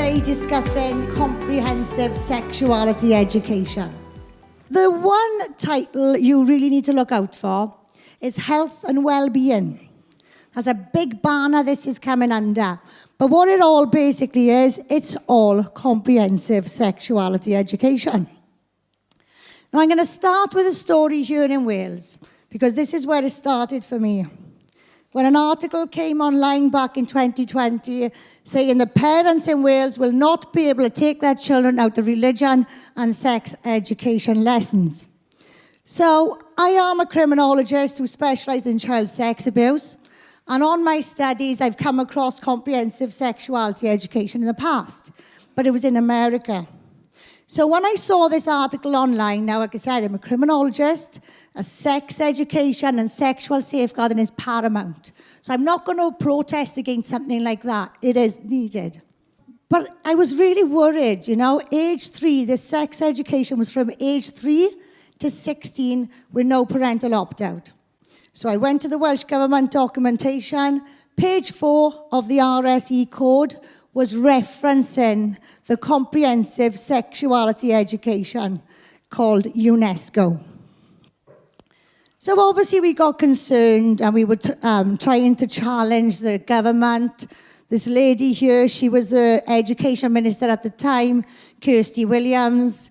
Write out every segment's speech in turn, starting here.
today discussing comprehensive sexuality education. The one title you really need to look out for is health and well-being. There's a big banner this is coming under. But what it all basically is, it's all comprehensive sexuality education. Now I'm going to start with a story here in Wales, because this is where it started for me. When an article came online back in 2020 saying the parents in Wales will not be able to take their children out of religion and sex education lessons. So I am a criminologist who specialises in child sex abuse, and on my studies I've come across comprehensive sexuality education in the past, but it was in America. So when I saw this article online, now like I said, I'm a criminologist, a sex education and sexual safeguarding is paramount. So I'm not going to protest against something like that. It is needed. But I was really worried, age 3, the sex education was from age 3 to 16 with no parental opt-out. So I went to the Welsh Government documentation, page 4 of the RSE code was referencing the comprehensive sexuality education called UNESCO. So obviously we got concerned and we were trying to challenge the government. This lady here, she was the education minister at the time, Kirsty Williams.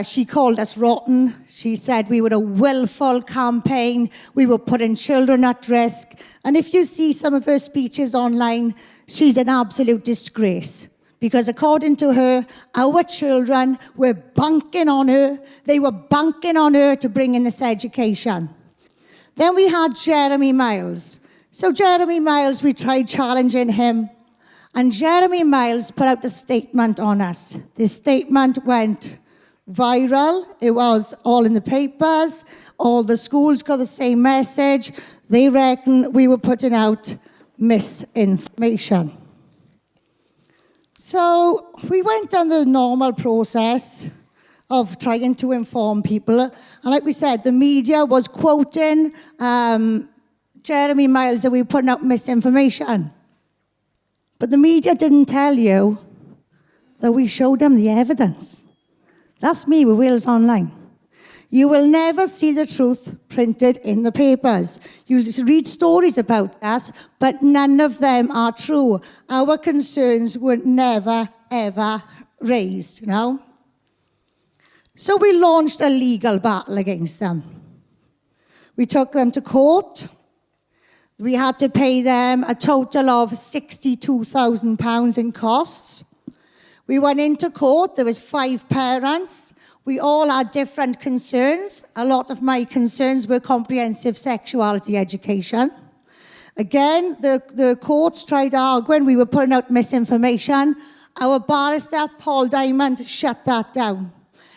She called us rotten. She said we were a willful campaign. We were putting children at risk. And if you see some of her speeches online, she's an absolute disgrace. Because according to her, our children were banking on her. They were banking on her to bring in this education. Then we had Jeremy Miles. So Jeremy Miles, we tried challenging him. And Jeremy Miles put out a statement on us. This statement went viral. It was all in the papers. All the schools got the same message. They reckon we were putting out misinformation. So we went down the normal process of trying to inform people. And like we said, the media was quoting Jeremy Miles that we were putting out misinformation. But the media didn't tell you that we showed them the evidence. That's me with Wales Online. You will never see the truth printed in the papers. You read stories about us, but none of them are true. Our concerns were never, ever raised, So we launched a legal battle against them. We took them to court. We had to pay them a total of £62,000 in costs. We went into court. There was 5 parents. We all had different concerns. A lot of my concerns were comprehensive sexuality education. Again, the courts tried arguing we were putting out misinformation. Our barrister, Paul Diamond, shut that down.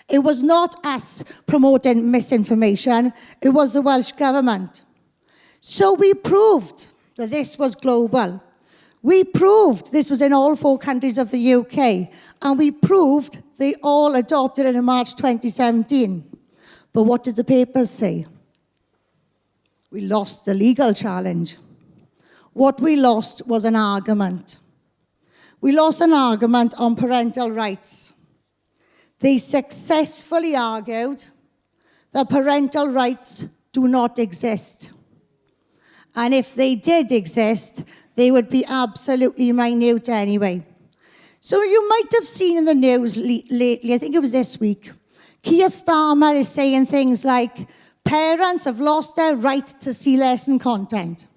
It was not us promoting misinformation. It was the Welsh Government. So we proved that this was global. We proved this was in all 4 countries of the UK, and we proved they all adopted it in March 2017. But what did the papers say? We lost the legal challenge. What we lost was an argument. We lost an argument on parental rights. They successfully argued that parental rights do not exist. And if they did exist, they would be absolutely minute anyway. So you might have seen in the news lately, I think it was this week, Keir Starmer is saying things like, parents have lost their right to see lesson content.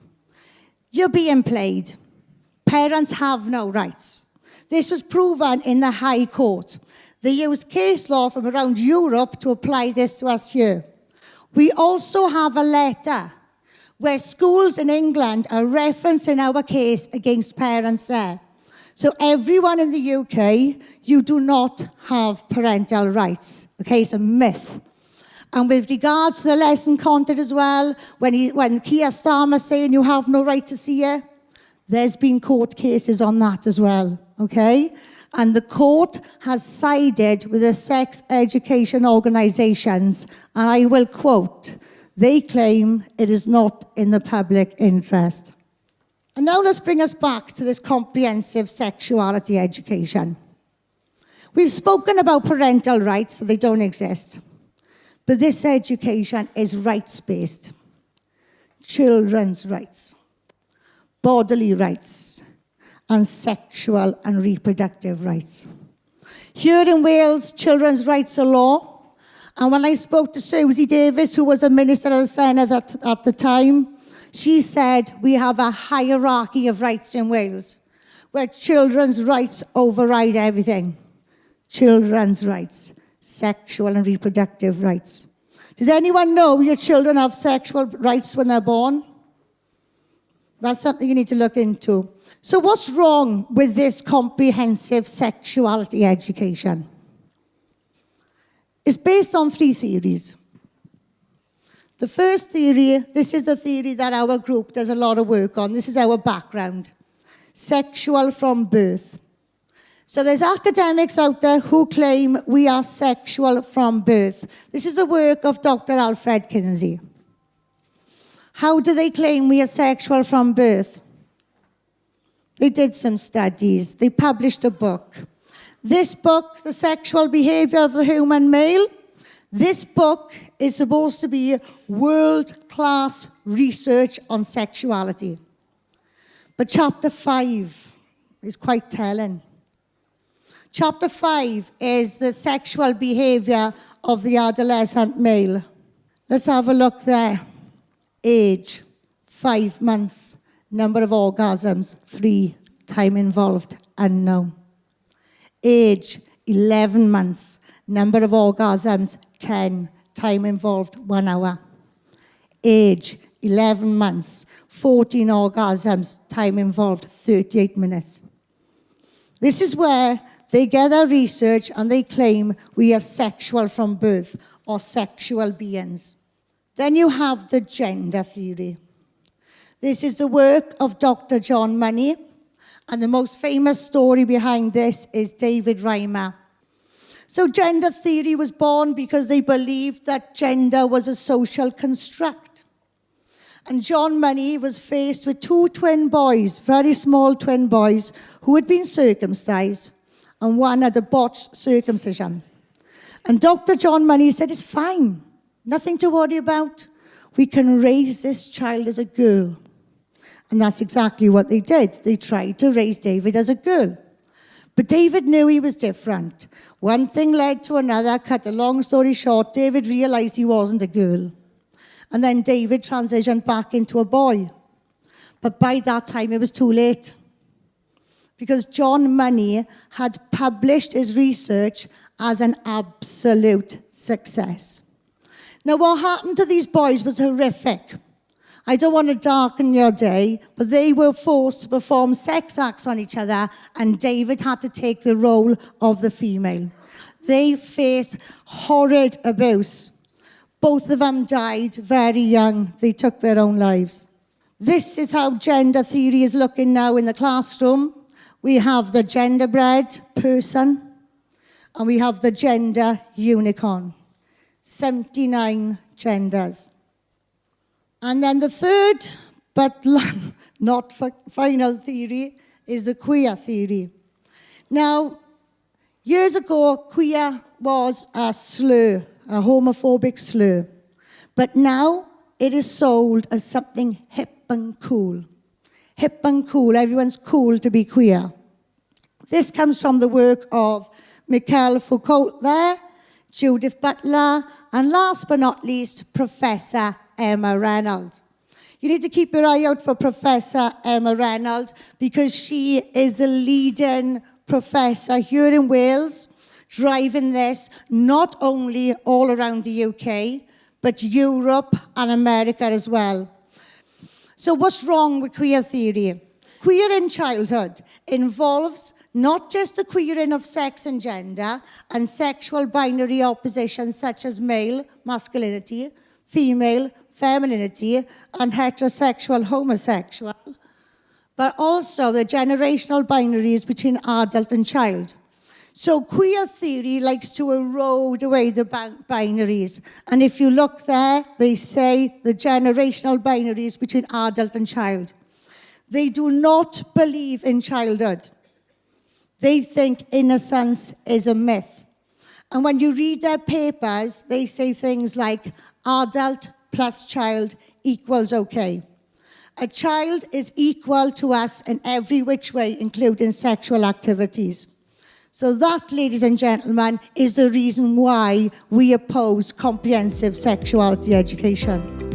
You're being played. Parents have no rights. This was proven in the High Court. They used case law from around Europe to apply this to us here. We also have a letter where schools in England are referencing our case against parents there. So everyone in the UK, you do not have parental rights. Okay, it's a myth. And with regards to the lesson content as well, when Keir Starmer saying you have no right to see it, there's been court cases on that as well, okay? And the court has sided with the sex education organisations, and I will quote, they claim it is not in the public interest. And now let's bring us back to this comprehensive sexuality education. We've spoken about parental rights, so they don't exist. But this education is rights-based. Children's rights, bodily rights, and sexual and reproductive rights. Here in Wales, children's rights are law. And when I spoke to Susie Davis, who was a Minister of the Senate at the time, she said we have a hierarchy of rights in Wales, where children's rights override everything. Children's rights, sexual and reproductive rights. Does anyone know your children have sexual rights when they're born? That's something you need to look into. So what's wrong with this comprehensive sexuality education? It's based on 3 theories. The first theory, this is the theory that our group does a lot of work on. This is our background. Sexual from birth. So there's academics out there who claim we are sexual from birth. This is the work of Dr. Alfred Kinsey. How do they claim we are sexual from birth? They did some studies. They published a book. This book, The Sexual Behavior of the Human Male, this book is supposed to be world-class research on sexuality. But chapter 5 is quite telling. Chapter 5 is the sexual behavior of the adolescent male. Let's have a look there. Age, 5 months. Number of orgasms, 3. Time involved, unknown. Age, 11 months. Number of orgasms, 10. Time involved, 1 hour. Age, 11 months. 14 orgasms. Time involved, 38 minutes. This is where they get their research and they claim we are sexual from birth or sexual beings. Then you have the gender theory. This is the work of Dr. John Money, and the most famous story behind this is David Reimer. So gender theory was born because they believed that gender was a social construct. And John Money was faced with 2 twin boys, very small twin boys, who had been circumcised, and one had a botched circumcision. And Dr. John Money said, it's fine, nothing to worry about. We can raise this child as a girl. And that's exactly what they did. They tried to raise David as a girl. But David knew he was different. One thing led to another. Cut a long story short, David realized he wasn't a girl. And then David transitioned back into a boy. But by that time, it was too late. Because John Money had published his research as an absolute success. Now, what happened to these boys was horrific. I don't want to darken your day, but they were forced to perform sex acts on each other, and David had to take the role of the female. They faced horrid abuse. Both of them died very young. They took their own lives. This is how gender theory is looking now in the classroom. We have the genderbread person, and we have the gender unicorn. 79 genders. And then the third, but not final theory, is the queer theory. Now, years ago, queer was a slur, a homophobic slur. But now it is sold as something hip and cool. Hip and cool, everyone's cool to be queer. This comes from the work of Michael Foucault there, Judith Butler, and last but not least, Professor Emma Reynolds. You need to keep your eye out for Professor Emma Reynolds because she is the leading professor here in Wales, driving this not only all around the UK, but Europe and America as well. So what's wrong with queer theory? Queer in childhood involves not just the queering of sex and gender and sexual binary opposition such as male, masculinity, female, femininity, and heterosexual, homosexual, but also the generational binaries between adult and child. So queer theory likes to erode away the binaries. And if you look there, they say the generational binaries between adult and child. They do not believe in childhood. They think innocence is a myth. And when you read their papers, they say things like adult plus child equals okay. A child is equal to us in every which way, including sexual activities. So that, ladies and gentlemen, is the reason why we oppose comprehensive sexuality education.